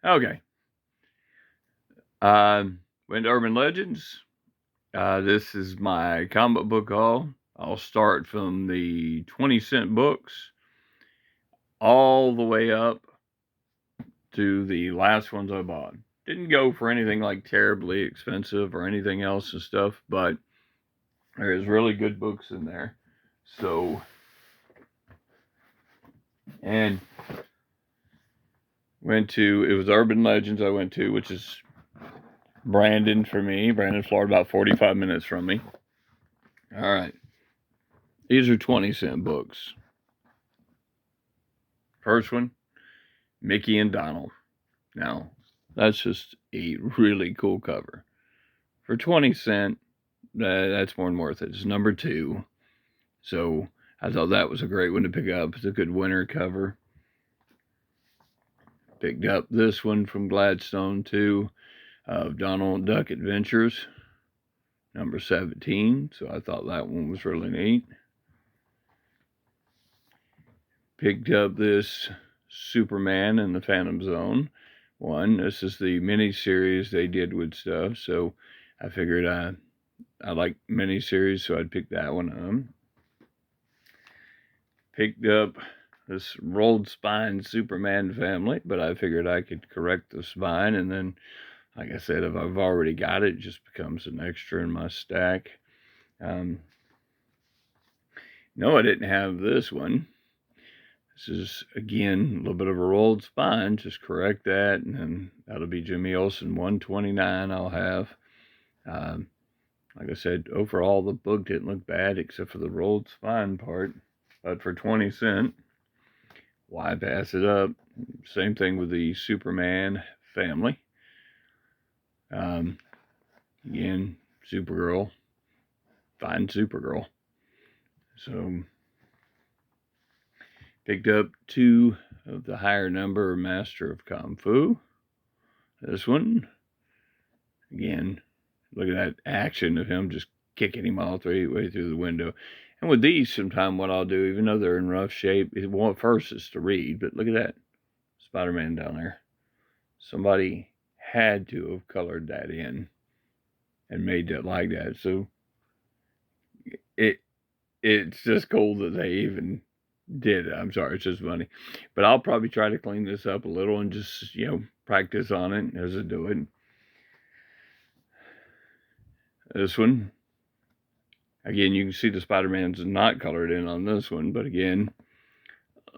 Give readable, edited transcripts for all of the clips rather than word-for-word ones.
Okay. Went to Urban Legends. This is my comic book haul. I'll start from the 20-cent books all the way up to the last ones I bought. Didn't go for anything like terribly expensive or anything else and stuff, but there's really good books in there. So, and it was Urban Legends I went to, which is Brandon for me. Brandon, Florida, about 45 minutes from me. All right. These are 20-cent books. First one, Mickey and Donald. Now, that's just a really cool cover. For 20 cents, that's more than worth it. It's number 2. So I thought that was a great one to pick up. It's a good winter cover. Picked up this one from Gladstone too, of Donald Duck Adventures, number 17. So I thought that one was really neat. Picked up this Superman and the Phantom Zone one. This is the mini series they did with stuff. So I figured I like mini series, so I'd pick that one up. Picked up this rolled spine Superman family, but I figured I could correct the spine, and then, like I said, if I've already got it, it just becomes an extra in my stack. No, I didn't have this one. This is, again, a little bit of a rolled spine. Just correct that, and then that'll be Jimmy Olsen 129 I'll have. Like I said, overall, the book didn't look bad except for the rolled spine part. But for 20 cents, why pass it up? Same thing with the Superman family. Again, Supergirl. Fine Supergirl. So, picked up 2 of the higher number, Master of Kung Fu. This one. Again, look at that action of him just kicking him all the way through the window. And with these, sometimes what I'll do, even though they're in rough shape, first is to read. But look at that Spider-Man down there. Somebody had to have colored that in and made that like that. So it's just cool that they even did it. I'm sorry, it's just funny. But I'll probably try to clean this up a little and just, practice on it as I do it. This one, again, you can see the Spider-Man's not colored in on this one, but again,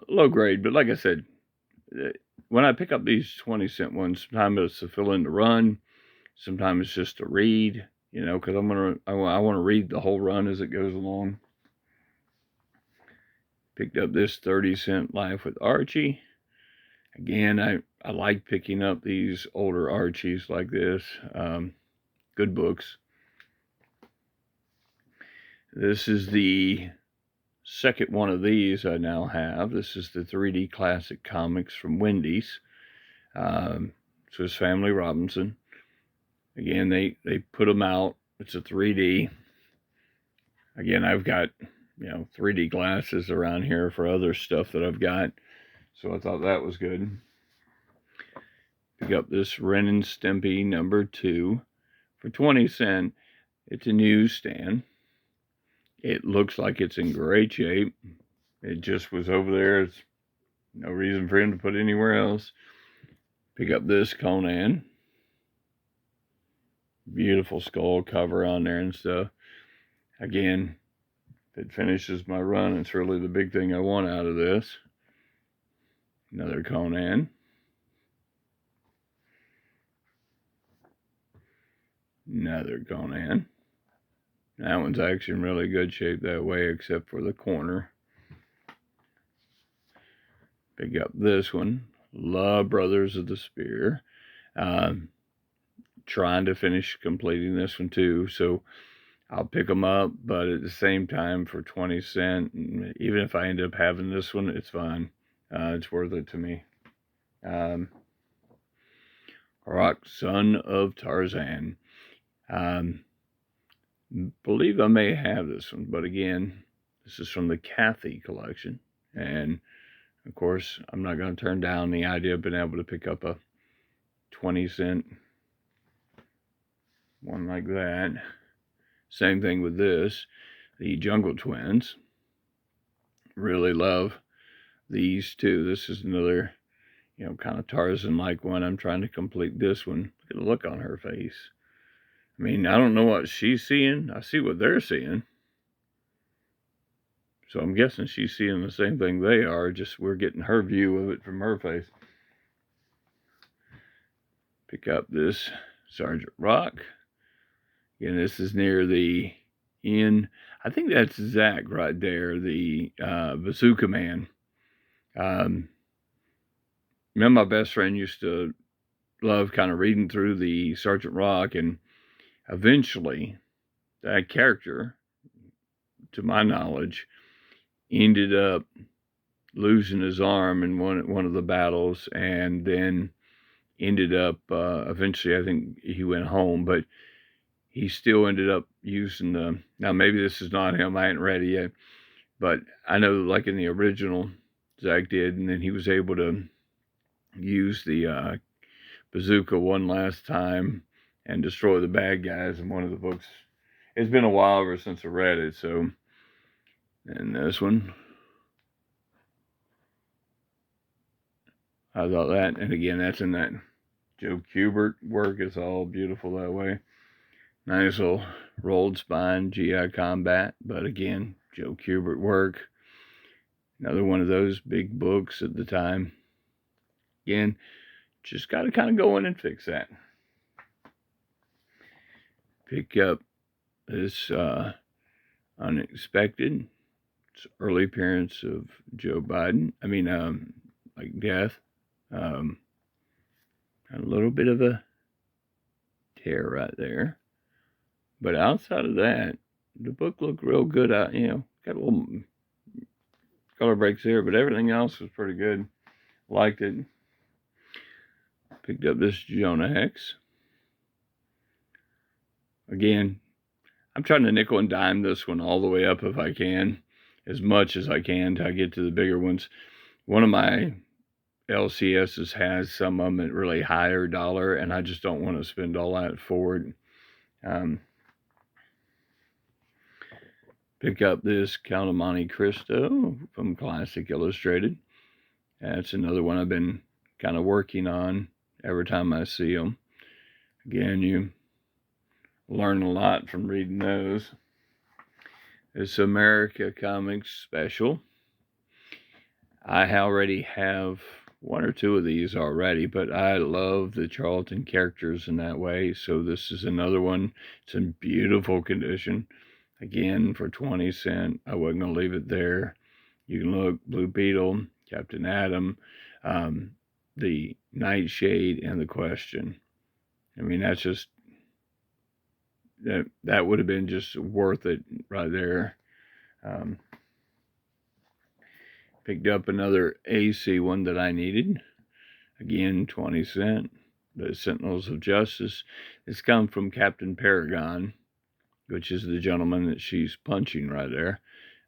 low grade. But like I said, when I pick up these 20-cent ones, sometimes it's to fill in the run, sometimes it's just to read, because I want to read the whole run as it goes along. Picked up this 30-cent Life with Archie. Again, I like picking up these older Archies like this. Good books. This is the second one of these I now have. This is the 3D Classic Comics from Wendy's. Swiss Family Robinson. Again, they put them out. It's a 3D. Again, I've got 3D glasses around here for other stuff that I've got, so I thought that was good. Pick up this Ren and Stimpy number 2 for 20 cents. It's a newsstand. It looks like it's in great shape. It just was over there. There's no reason for him to put it anywhere else. Pick up this Conan. Beautiful skull cover on there and stuff. Again, if it finishes my run, it's really the big thing I want out of this. Another Conan. Another Conan. That one's actually in really good shape that way, except for the corner. Pick up this one. Love Brothers of the Spear. Trying to finish completing this one too, so I'll pick them up, but at the same time for 20 cents, even if I end up having this one, it's fine. It's worth it to me. Rock, Son of Tarzan. Believe I may have this one, but again, this is from the Cathy collection, and of course, I'm not going to turn down the idea of being able to pick up a 20-cent one like that. Same thing with this, the Jungle Twins. Really love these two. This is another, kind of Tarzan-like one. I'm trying to complete this one. Look at the look on her face. I mean, I don't know what she's seeing. I see what they're seeing. So I'm guessing she's seeing the same thing they are, just we're getting her view of it from her face. Pick up this Sergeant Rock. Again, this is near the inn. I think that's Zach right there, the Bazooka Man. Me and my best friend used to love kind of reading through the Sergeant Rock, and eventually that character, to my knowledge, ended up losing his arm in one of the battles, and then ended up eventually, I think he went home, but he still ended up using now maybe this is not him, I ain't read it yet, but I know like in the original Zach did, and then he was able to use the bazooka one last time and destroy the bad guys in one of the books. It's been a while ever since I read it, so. And this one, I thought that, and again, that's in that Joe Kubert work. It's all beautiful that way. Nice little rolled spine, GI Combat, but again, Joe Kubert work. Another one of those big books at the time. Again, just got to kind of go in and fix that. Pick up this Unexpected. It's early appearance of Joe Biden. I mean, like death. A little bit of a tear right there. But outside of that, the book looked real good. Got a little color breaks there, but everything else was pretty good. Liked it. Picked up this Jonah Hex. Again, I'm trying to nickel and dime this one all the way up if I can, as much as I can till I get to the bigger ones. One of my LCSs has some of them at really higher dollar, and I just don't want to spend all that for it. Pick up this Count of Monte Cristo from Classic Illustrated. That's another one I've been kind of working on every time I see them. Again, you learn a lot from reading those. This America Comics Special. I already have one or two of these already, but I love the Charlton characters in that way, so this is another one. It's in beautiful condition. Again, for 20 cents, I wasn't going to leave it there. You can look, Blue Beetle, Captain Atom, the Nightshade, and the Question. I mean, that's just, that would have been just worth it right there. Picked up another AC one that I needed. Again, 20 cents. The Sentinels of Justice. It's come from Captain Paragon, which is the gentleman that she's punching right there.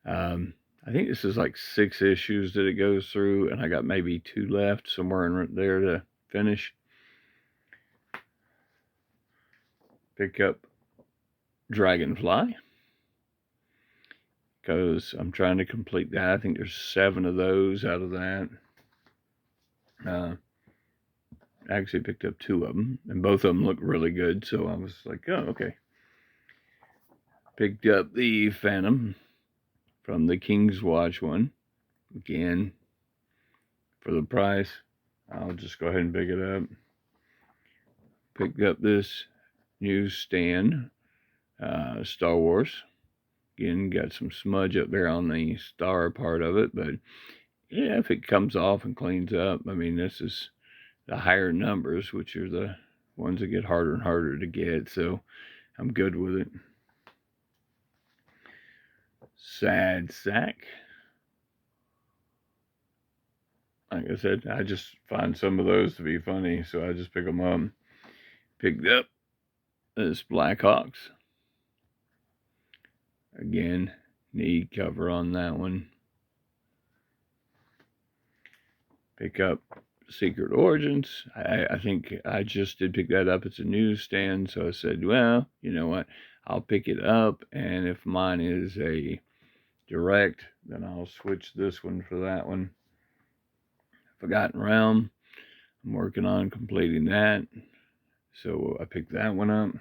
I think this is like 6 issues that it goes through, and I got maybe 2 left somewhere in there to finish. Pick up Dragonfly, because I'm trying to complete that. I think there's 7 of those out of that. Actually picked up 2 of them, and both of them look really good, so I was like, oh, okay. Picked up the Phantom from the King's Watch one. Again, for the price, I'll just go ahead and pick it up. Picked up this newsstand, Star Wars. Again, got some smudge up there on the star part of it, but yeah, if it comes off and cleans up, I mean, this is the higher numbers, which are the ones that get harder and harder to get, so I'm good with it. Sad Sack. Like I said, I just find some of those to be funny, so I just pick them up. Picked up this Blackhawks. Again, need cover on that one. Pick up Secret Origins. I think I just did pick that up. It's a newsstand, so I said, well, you know what? I'll pick it up, and if mine is a direct, then I'll switch this one for that one. Forgotten Realm. I'm working on completing that, so I picked that one up.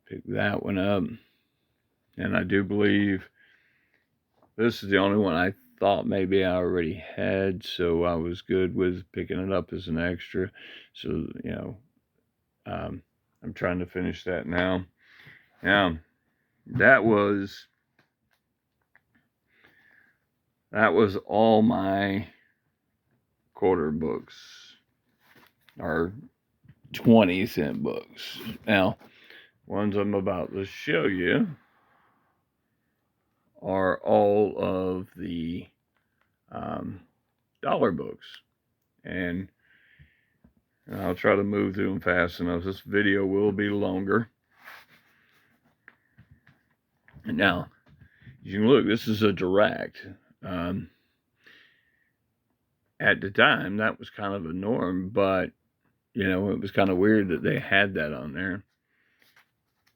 Picked that one up, and I do believe this is the only one I thought maybe I already had, so I was good with picking it up as an extra. So, you know, I'm trying to finish that now. Now, that was all my quarter books, or 20-cent books. Now, ones I'm about to show you are all of the dollar books, and I'll try to move through them fast enough. This video will be longer. Now, you can look, this is a direct. At the time, that was kind of a norm, but, you know, it was kind of weird that they had that on there.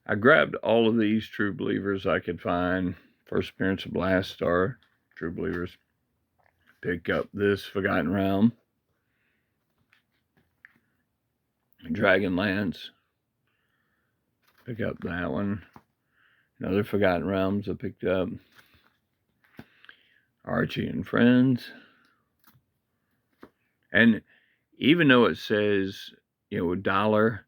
I grabbed all of these True Believers I could find. First appearance of Blast Star, True Believers. Pick up this Forgotten Realm. Dragonlance. Pick up that one. Another Forgotten Realms I picked up. Archie and Friends. And even though it says, you know, $1,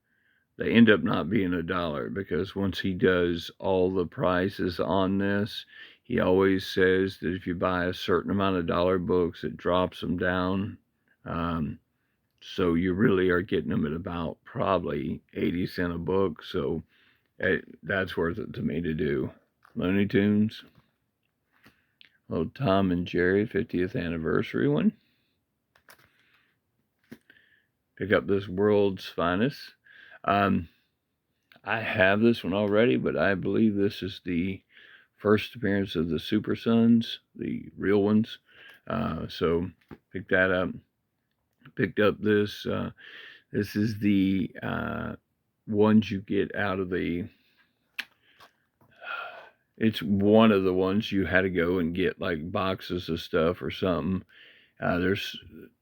they end up not being $1, because once he does all the prices on this, he always says that if you buy a certain amount of dollar books, it drops them down. So you really are getting them at about probably 80 cents a book. So that's worth it to me to do. Looney Tunes. Little Tom and Jerry 50th anniversary one. Pick up this World's Finest. I have this one already, but I believe this is the first appearance of the Super Sons, the real ones. So picked that up. Picked up this. This is the ones you get out of the. It's one of the ones you had to go and get like boxes of stuff or something. There's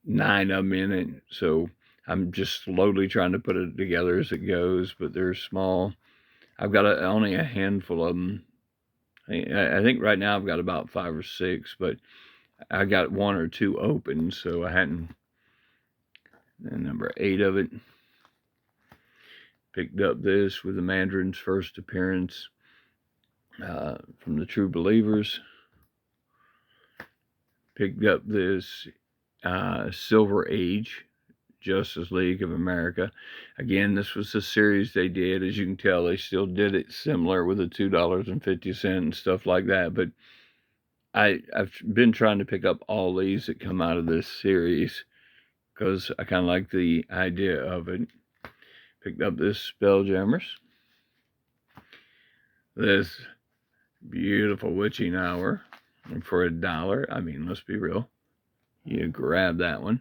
9 of them in it, so I'm just slowly trying to put it together as it goes, but they're small. I've got only a handful of them. I think right now I've got about 5 or 6, but I got 1 or 2 open, so I hadn't. And number 8 of it. Picked up this with the Mandarin's first appearance from the True Believers. Picked up this Silver Age, Justice League of America. Again, this was a series they did. As you can tell, they still did it similar with the $2.50 and stuff like that. But I've been trying to pick up all these that come out of this series because I kind of like the idea of it. Picked up this Spelljammers. This beautiful Witching Hour. And for $1, I mean, let's be real. You grab that one.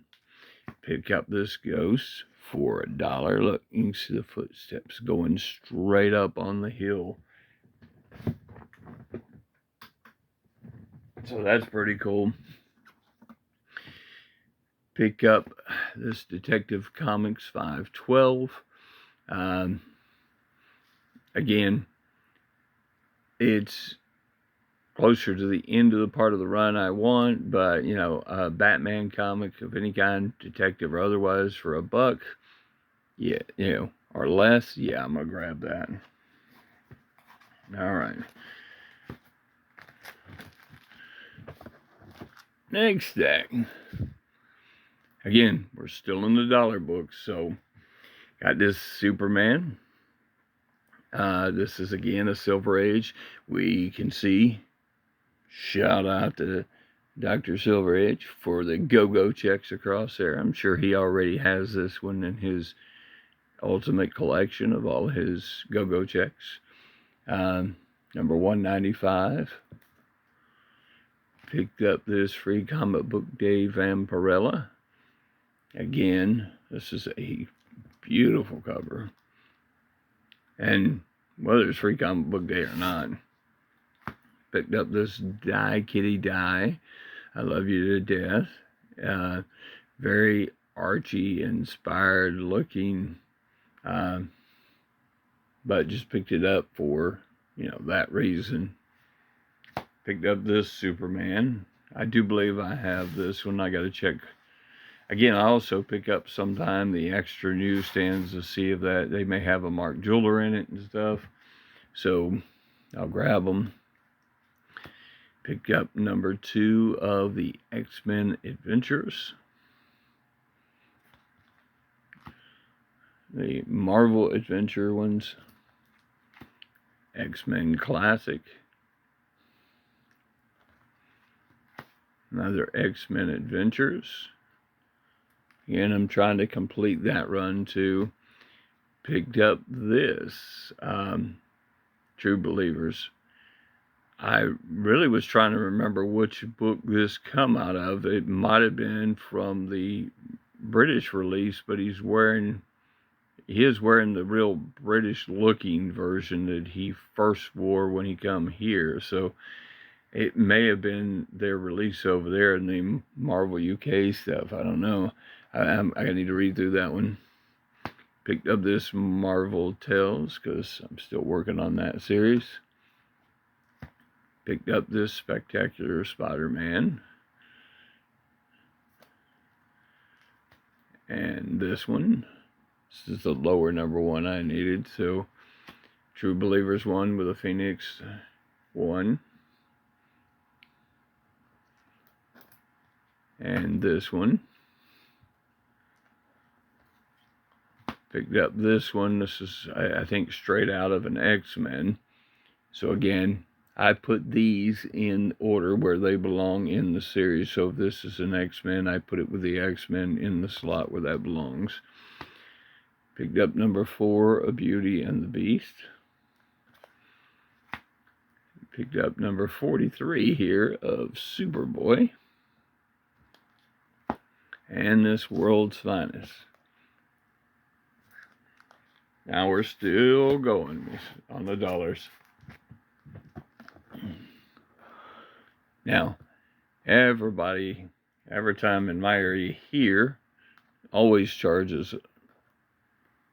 Pick up this Ghost for $1. Look, you can see the footsteps going straight up on the hill. So that's pretty cool. Pick up this Detective Comics 512. Again, it's closer to the end of the part of the run I want, but, you know, a Batman comic of any kind, detective or otherwise, for $1, yeah, you know, or less, yeah, I'm gonna grab that. All right. Next deck. Again, we're still in the dollar books, so got this Superman. This is again a Silver Age. We can see, shout out to Dr. Silver Age for the go-go checks across there. I'm sure he already has this one in his ultimate collection of all his go-go checks. Number 195. Picked up this Free Comic Book Day Vampirella. Again, this is a beautiful cover. And whether it's Free Comic Book Day or not, picked up this Die Kitty Die, I Love You to Death. Very Archie inspired looking, but just picked it up for, that reason. Picked up this Superman. I do believe I have this one. I got to check. Again, I also pick up sometime the extra newsstands to see if that they may have a Mark Jeweler in it and stuff. So I'll grab them. Picked up number 2 of the X-Men Adventures. The Marvel Adventure ones. X-Men Classic. Another X-Men Adventures. Again, I'm trying to complete that run too. Picked up this, True Believers. I really was trying to remember which book this come out of. It might have been from the British release, but he is wearing the real British looking version that he first wore when he come here. So it may have been their release over there in the Marvel UK stuff. I don't know. I need to read through that one. Picked up this Marvel Tales because I'm still working on that series. Picked up this Spectacular Spider-Man. And this one. This is the lower number 1 I needed. So True Believers 1 with a Phoenix 1. And this one. Picked up this one. This is, I think, straight out of an X-Men. So again, I put these in order where they belong in the series. So if this is an X-Men, I put it with the X-Men in the slot where that belongs. Picked up number 4 of Beauty and the Beast. Picked up number 43 here of Superboy. And this World's Finest. Now we're still going on the dollars. Now, everybody, every time in my area here, always charges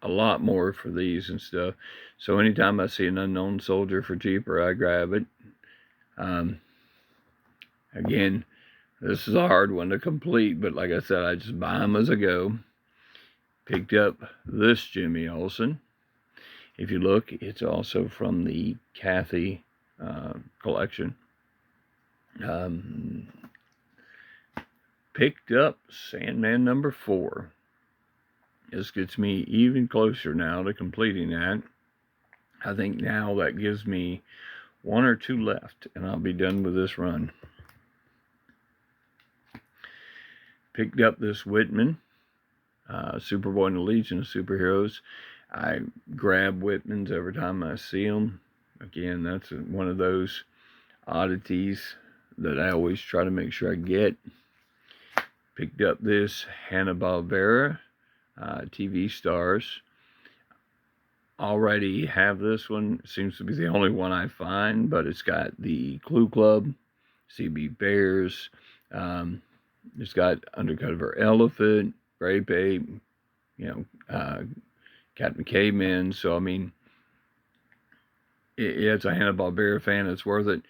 a lot more for these and stuff. So anytime I see an Unknown Soldier for cheaper, I grab it. Again, this is a hard one to complete, but like I said, I just buy them as I go. Picked up this Jimmy Olsen. If you look, it's also from the Kathy collection. Picked up Sandman number 4. This gets me even closer now to completing that. I think now that gives me 1 or 2 left, and I'll be done with this run. Picked up this Whitman, Superboy and the Legion of Superheroes. I grab Whitmans every time I see them. Again, that's one of those oddities that I always try to make sure I get. Picked up this Hanna-Barbera, TV Stars. Already have this one. Seems to be the only one I find, but it's got the Clue Club, CB Bears. It's got Undercover Elephant, Grape Ape, Captain Caveman. So, I mean, it's a Hanna-Barbera fan. It's worth it.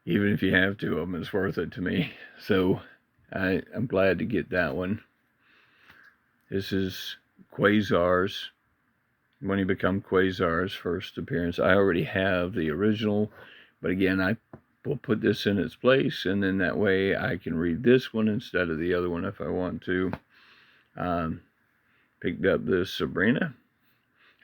Even if you have 2 of them, it's worth it to me. So, I'm glad to get that one. This is Quasar's, when he become Quasar's first appearance. I already have the original, but again, I will put this in its place, and then that way I can read this one instead of the other one if I want to. Picked up this Sabrina.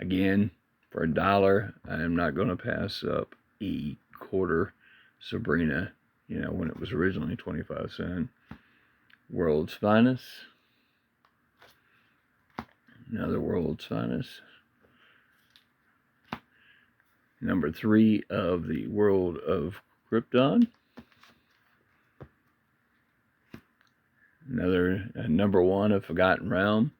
Again, for $1, I am not going to pass up a quarter Sabrina, when it was originally 25 cents. World's Finest. Another World's Finest. Number 3 of the World of Krypton. another number one, A Forgotten Realm.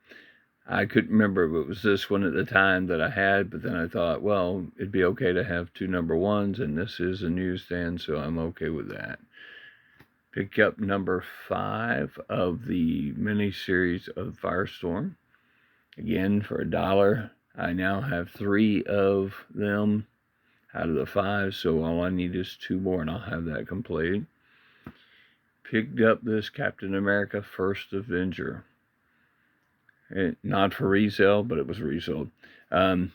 I couldn't remember if it was this one at the time that I had, but then I thought, well, it'd be okay to have 2 number ones, and this is a newsstand, so I'm okay with that. Pick up number 5 of the mini-series of Firestorm. Again, for $1. I now have 3 of them out of the 5, so all I need is 2 more, and I'll have that complete. Picked up this Captain America First Avenger. Not for resale, but it was resold. Again,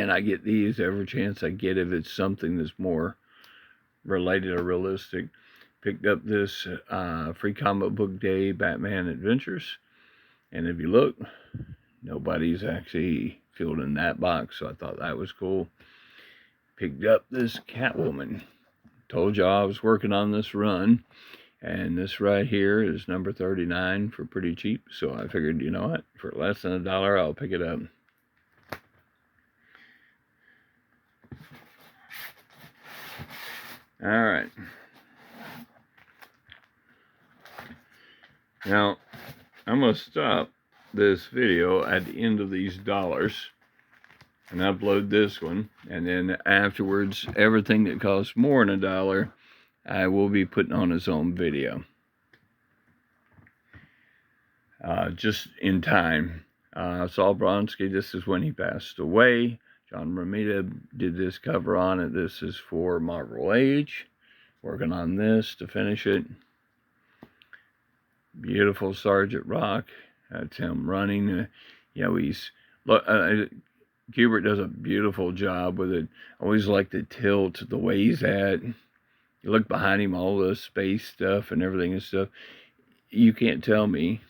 I get these every chance I get if it's something that's more related or realistic. Picked up this Free Comic Book Day Batman Adventures. And if you look, nobody's actually filled in that box, so I thought that was cool. Picked up this Catwoman. Told y'all I was working on this run. And this right here is number 39 for pretty cheap. So I figured, you know what? For less than $1, I'll pick it up. All right. Now, I'm going to stop this video at the end of these dollars and upload this one. And then afterwards, everything that costs more than $1, I will be putting on its own video. Just in time. Saul Bronsky, this is when he passed away. John Romita did this cover on it. This is for Marvel Age. Working on this to finish it. Beautiful Sergeant Rock. That's him running. He's... Kubert does a beautiful job with it. Always like the tilt, the way he's at. You look behind him, all the space stuff and everything and stuff. You can't tell me.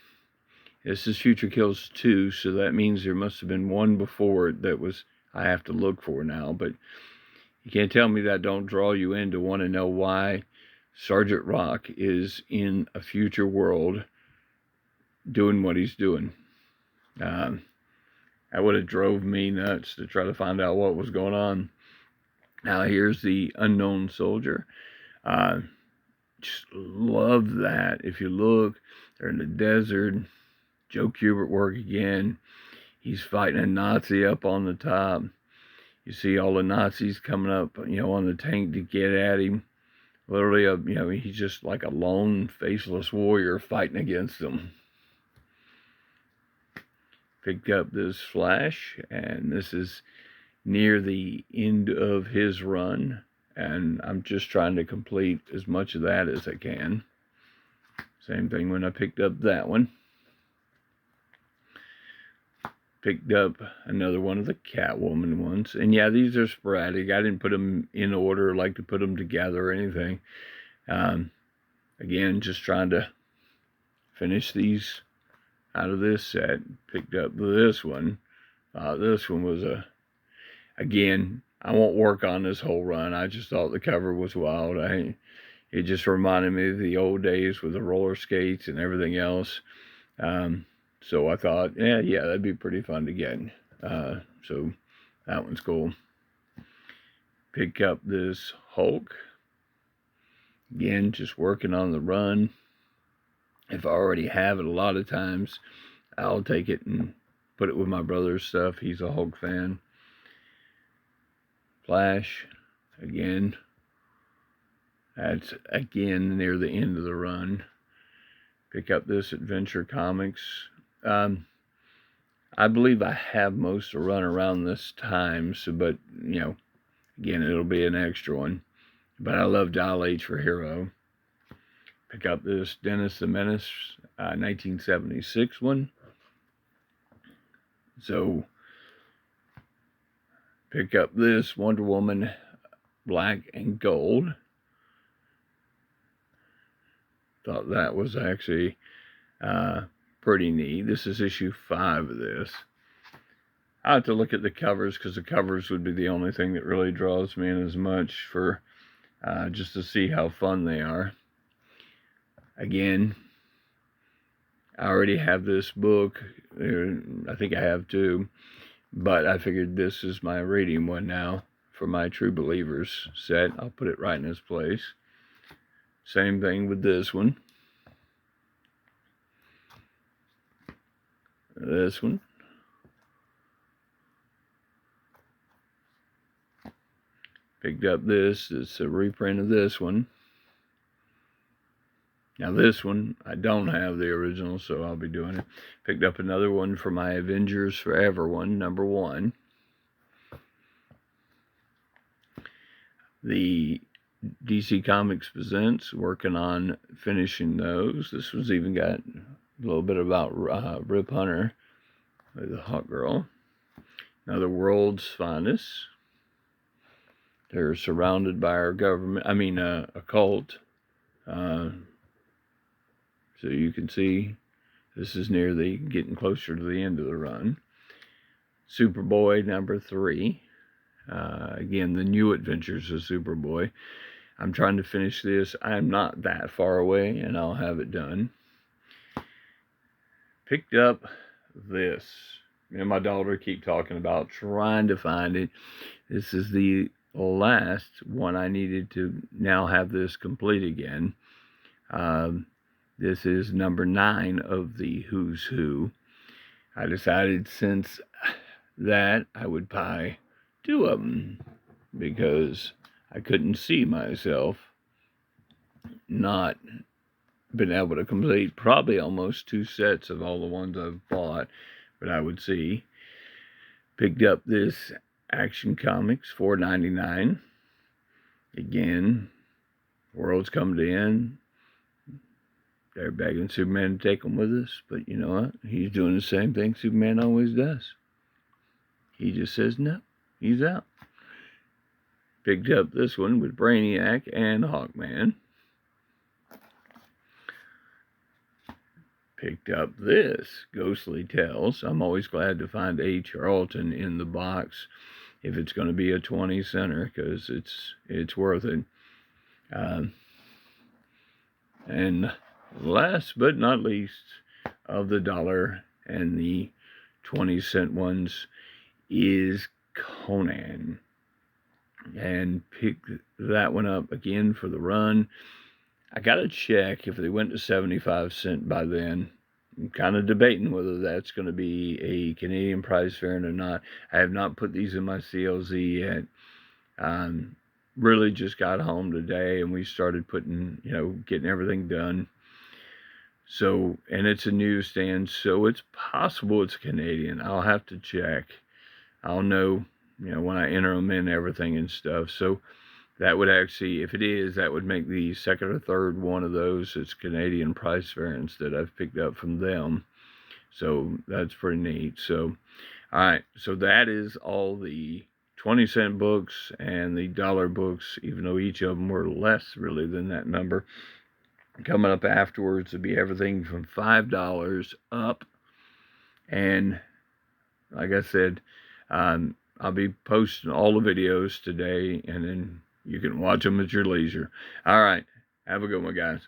This is Future Kills 2, so that means there must have been one before it that was I have to look for now. But you can't tell me that don't draw you in to want to know why Sergeant Rock is in a future world doing what he's doing. That would have drove me nuts to try to find out what was going on. Now here's the Unknown Soldier. Just love that. If you look, they're in the desert. Joe Kubert work again. He's fighting a Nazi up on the top. You see all the Nazis coming up, on the tank to get at him. Literally, he's just like a lone, faceless warrior fighting against them. Picked up this Flash, and this is near the end of his run. And I'm just trying to complete as much of that as I can. Same thing when I picked up that one. Picked up another one of the Catwoman ones. And yeah, these are sporadic. I didn't put them in order, like to put them together or anything. Again, just trying to finish these out of this set. Picked up this one. This one was again, I won't work on this whole run. I just thought the cover was wild. It just reminded me of the old days with the roller skates and everything else. So I thought, yeah, that'd be pretty fun to get. So that one's cool. Pick up this Hulk. Again, just working on the run. If I already have it, a lot of times I'll take it and put it with my brother's stuff. He's a Hulk fan. Flash, again. That's again near the end of the run. Pick up this Adventure Comics. I believe I have most to run around this time, so, but, again, it'll be an extra one. But I love Dial H for Hero. Pick up this Dennis the Menace, 1976 one. So, pick up this Wonder Woman Black and Gold. Thought that was actually pretty neat. This is issue 5 of this. I have to look at the covers because the covers would be the only thing that really draws me in as much for just to see how fun they are. Again, I already have this book. I think I have 2, but I figured this is my reading one now for my True Believers set. I'll put it right in its place. Same thing with this one. This one. Picked up this. It's a reprint of this one. Now this one, I don't have the original, so I'll be doing it. Picked up another one for my Avengers Forever one, number 1. The DC Comics Presents, working on finishing those. This one's even got a little bit about Rip Hunter, the Hawk Girl. Another World's Finest. They're surrounded by our government, a cult. So you can see this is getting closer to the end of the run. Superboy number 3. Again, the new adventures of Superboy. I'm trying to finish this. I'm not that far away, and I'll have it done. Picked up this. Me and my daughter keep talking about trying to find it. This is the last one I needed to now have this complete again. This is number 9 of the Who's Who. I decided since that I would buy 2 of them because I couldn't see myself not been able to complete probably almost 2 sets of all the ones I've bought, but I would see. Picked up this Action Comics, $4.99. Again, world's come to end. They're begging Superman to take them with us, but you know what? He's doing the same thing Superman always does. He just says no, he's out. Picked up this one with Brainiac and Hawkman. Picked up this, Ghostly Tales. I'm always glad to find A. Charlton in the box if it's going to be a 20 center, because it's worth it. And last but not least, of the $1 and the 20-cent ones is Conan. And picked that one up again for the run. I got to check if they went to 75 cents by then. I'm kind of debating whether that's going to be a Canadian price variant or not. I have not put these in my CLZ yet. Really just got home today and we started getting everything done. So, and it's a newsstand, so it's possible it's Canadian. I'll have to check. I'll know, when I enter them in everything and stuff. So that would actually, if it is, that would make the second or third one of those. It's Canadian price variants that I've picked up from them. So that's pretty neat. So, all right. So that is all the 20-cent books and the $1 books, even though each of them were less really than that number. Coming up afterwards will be everything from $5 up. And like I said, I'll be posting all the videos today, and then you can watch them at your leisure. All right. Have a good one, guys.